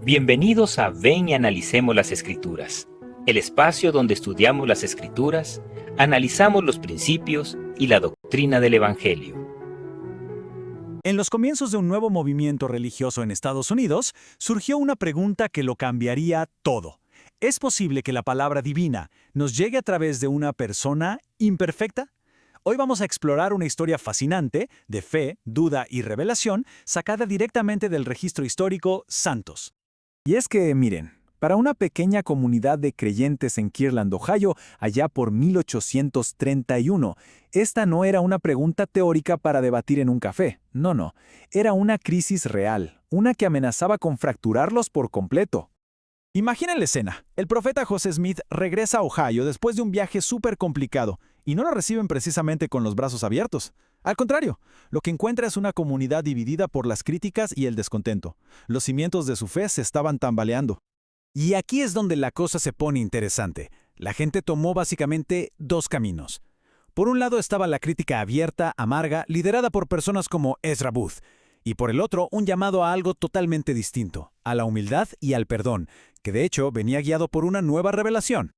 Bienvenidos a Ven y Analicemos las Escrituras, el espacio donde estudiamos las Escrituras, analizamos los principios y la doctrina del Evangelio. En los comienzos de un nuevo movimiento religioso en Estados Unidos, surgió una pregunta que lo cambiaría todo. ¿Es posible que la palabra divina nos llegue a través de una persona imperfecta? Hoy vamos a explorar una historia fascinante de fe, duda y revelación sacada directamente del registro histórico Santos. Y es que, miren, para una pequeña comunidad de creyentes en Kirtland, Ohio, allá por 1831, esta no era una pregunta teórica para debatir en un café. No. Era una crisis real, una que amenazaba con fracturarlos por completo. Imaginen la escena. El profeta José Smith regresa a Ohio después de un viaje súper complicado, y no lo reciben precisamente con los brazos abiertos. Al contrario, lo que encuentra es una comunidad dividida por las críticas y el descontento. Los cimientos de su fe se estaban tambaleando. Y aquí es donde la cosa se pone interesante. La gente tomó básicamente dos caminos. Por un lado estaba la crítica abierta, amarga, liderada por personas como Ezra Booth, y por el otro un llamado a algo totalmente distinto, a la humildad y al perdón, que de hecho venía guiado por una nueva revelación.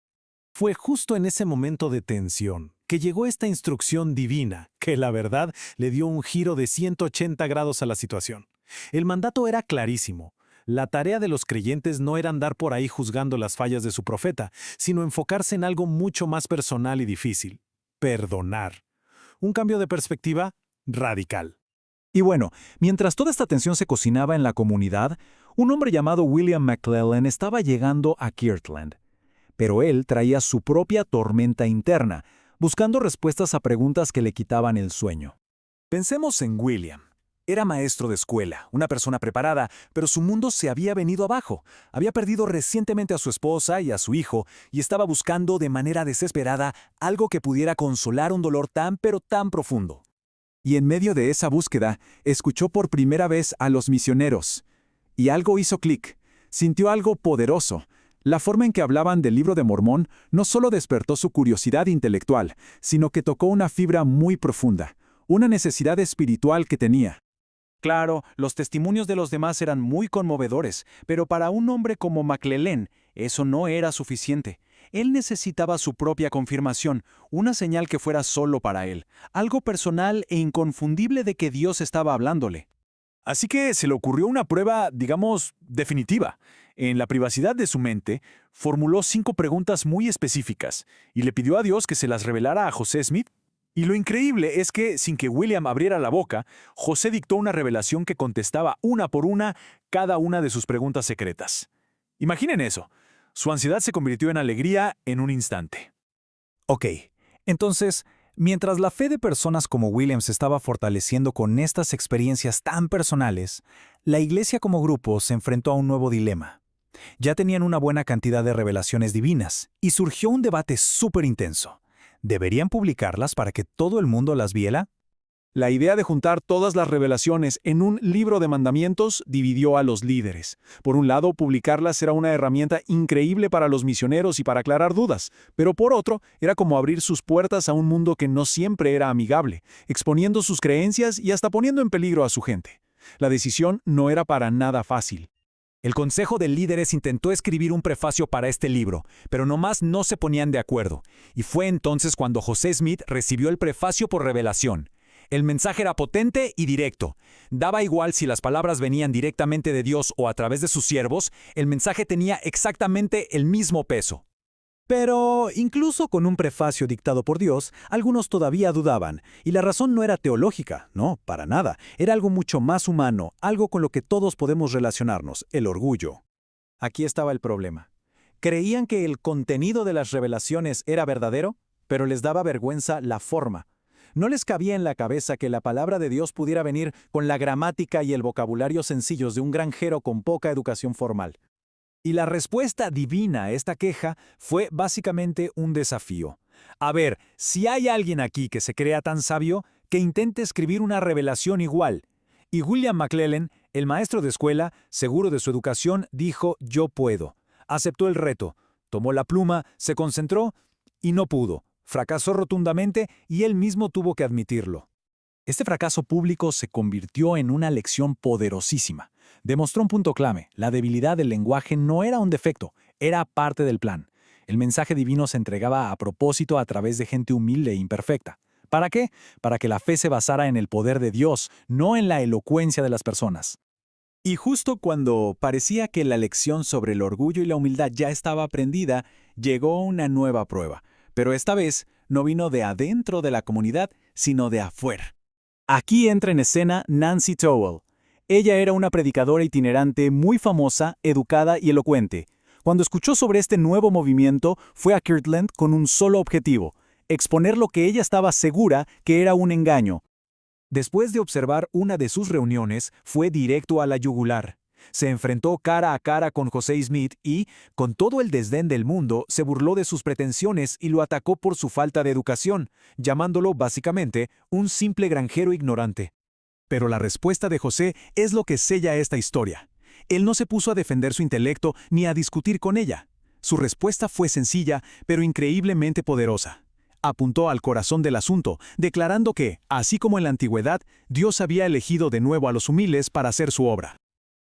Fue justo en ese momento de tensión que llegó esta instrucción divina, que la verdad le dio un giro de 180 grados a la situación. El mandato era clarísimo. La tarea de los creyentes no era andar por ahí juzgando las fallas de su profeta, sino enfocarse en algo mucho más personal y difícil: perdonar. Un cambio de perspectiva radical. Y bueno, mientras toda esta tensión se cocinaba en la comunidad, un hombre llamado William McLellin estaba llegando a Kirtland. Pero él traía su propia tormenta interna, buscando respuestas a preguntas que le quitaban el sueño. Pensemos en William. Era maestro de escuela, una persona preparada, pero su mundo se había venido abajo. Había perdido recientemente a su esposa y a su hijo, y estaba buscando de manera desesperada algo que pudiera consolar un dolor tan pero tan profundo. Y en medio de esa búsqueda, escuchó por primera vez a los misioneros. Y algo hizo clic. Sintió algo poderoso. La forma en que hablaban del Libro de Mormón no solo despertó su curiosidad intelectual, sino que tocó una fibra muy profunda, una necesidad espiritual que tenía. Claro, los testimonios de los demás eran muy conmovedores, pero para un hombre como McLellin, eso no era suficiente. Él necesitaba su propia confirmación, una señal que fuera solo para él, algo personal e inconfundible de que Dios estaba hablándole. Así que se le ocurrió una prueba, digamos, definitiva. En la privacidad de su mente, formuló 5 preguntas muy específicas y le pidió a Dios que se las revelara a José Smith. Y lo increíble es que, sin que William abriera la boca, José dictó una revelación que contestaba una por una cada una de sus preguntas secretas. Imaginen eso. Su ansiedad se convirtió en alegría en un instante. Ok, entonces, mientras la fe de personas como William se estaba fortaleciendo con estas experiencias tan personales, la iglesia como grupo se enfrentó a un nuevo dilema. Ya tenían una buena cantidad de revelaciones divinas, y surgió un debate súper intenso. ¿Deberían publicarlas para que todo el mundo las viera? La idea de juntar todas las revelaciones en un libro de mandamientos dividió a los líderes. Por un lado, publicarlas era una herramienta increíble para los misioneros y para aclarar dudas, pero por otro, era como abrir sus puertas a un mundo que no siempre era amigable, exponiendo sus creencias y hasta poniendo en peligro a su gente. La decisión no era para nada fácil. El Consejo de Líderes intentó escribir un prefacio para este libro, pero nomás no se ponían de acuerdo, y fue entonces cuando José Smith recibió el prefacio por revelación. El mensaje era potente y directo. Daba igual si las palabras venían directamente de Dios o a través de sus siervos, el mensaje tenía exactamente el mismo peso. Pero, incluso con un prefacio dictado por Dios, algunos todavía dudaban, y la razón no era teológica, no, para nada, era algo mucho más humano, algo con lo que todos podemos relacionarnos: el orgullo. Aquí estaba el problema. Creían que el contenido de las revelaciones era verdadero, pero les daba vergüenza la forma. No les cabía en la cabeza que la palabra de Dios pudiera venir con la gramática y el vocabulario sencillos de un granjero con poca educación formal. Y la respuesta divina a esta queja fue básicamente un desafío. A ver, si hay alguien aquí que se crea tan sabio, que intente escribir una revelación igual. Y William McLellin, el maestro de escuela, seguro de su educación, dijo: yo puedo. Aceptó el reto, tomó la pluma, se concentró y no pudo. Fracasó rotundamente y él mismo tuvo que admitirlo. Este fracaso público se convirtió en una lección poderosísima. Demostró un punto clave: la debilidad del lenguaje no era un defecto, era parte del plan. El mensaje divino se entregaba a propósito a través de gente humilde e imperfecta. ¿Para qué? Para que la fe se basara en el poder de Dios, no en la elocuencia de las personas. Y justo cuando parecía que la lección sobre el orgullo y la humildad ya estaba aprendida, llegó una nueva prueba. Pero esta vez no vino de adentro de la comunidad, sino de afuera. Aquí entra en escena Nancy Towell. Ella era una predicadora itinerante muy famosa, educada y elocuente. Cuando escuchó sobre este nuevo movimiento, fue a Kirtland con un solo objetivo: exponer lo que ella estaba segura que era un engaño. Después de observar una de sus reuniones, fue directo a la yugular. Se enfrentó cara a cara con José Smith y, con todo el desdén del mundo, se burló de sus pretensiones y lo atacó por su falta de educación, llamándolo básicamente un simple granjero ignorante. Pero la respuesta de José es lo que sella esta historia. Él no se puso a defender su intelecto ni a discutir con ella. Su respuesta fue sencilla, pero increíblemente poderosa. Apuntó al corazón del asunto, declarando que, así como en la antigüedad, Dios había elegido de nuevo a los humildes para hacer su obra.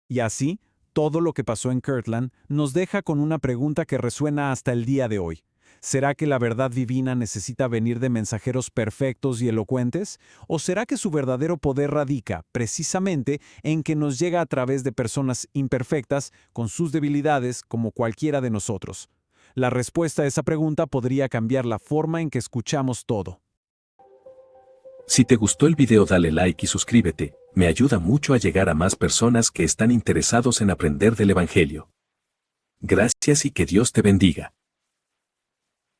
Y así, todo lo que pasó en Kirtland nos deja con una pregunta que resuena hasta el día de hoy. ¿Será que la verdad divina necesita venir de mensajeros perfectos y elocuentes? ¿O será que su verdadero poder radica, precisamente, en que nos llega a través de personas imperfectas, con sus debilidades, como cualquiera de nosotros? La respuesta a esa pregunta podría cambiar la forma en que escuchamos todo. Si te gustó el video, dale like y suscríbete, me ayuda mucho a llegar a más personas que están interesados en aprender del Evangelio. Gracias y que Dios te bendiga.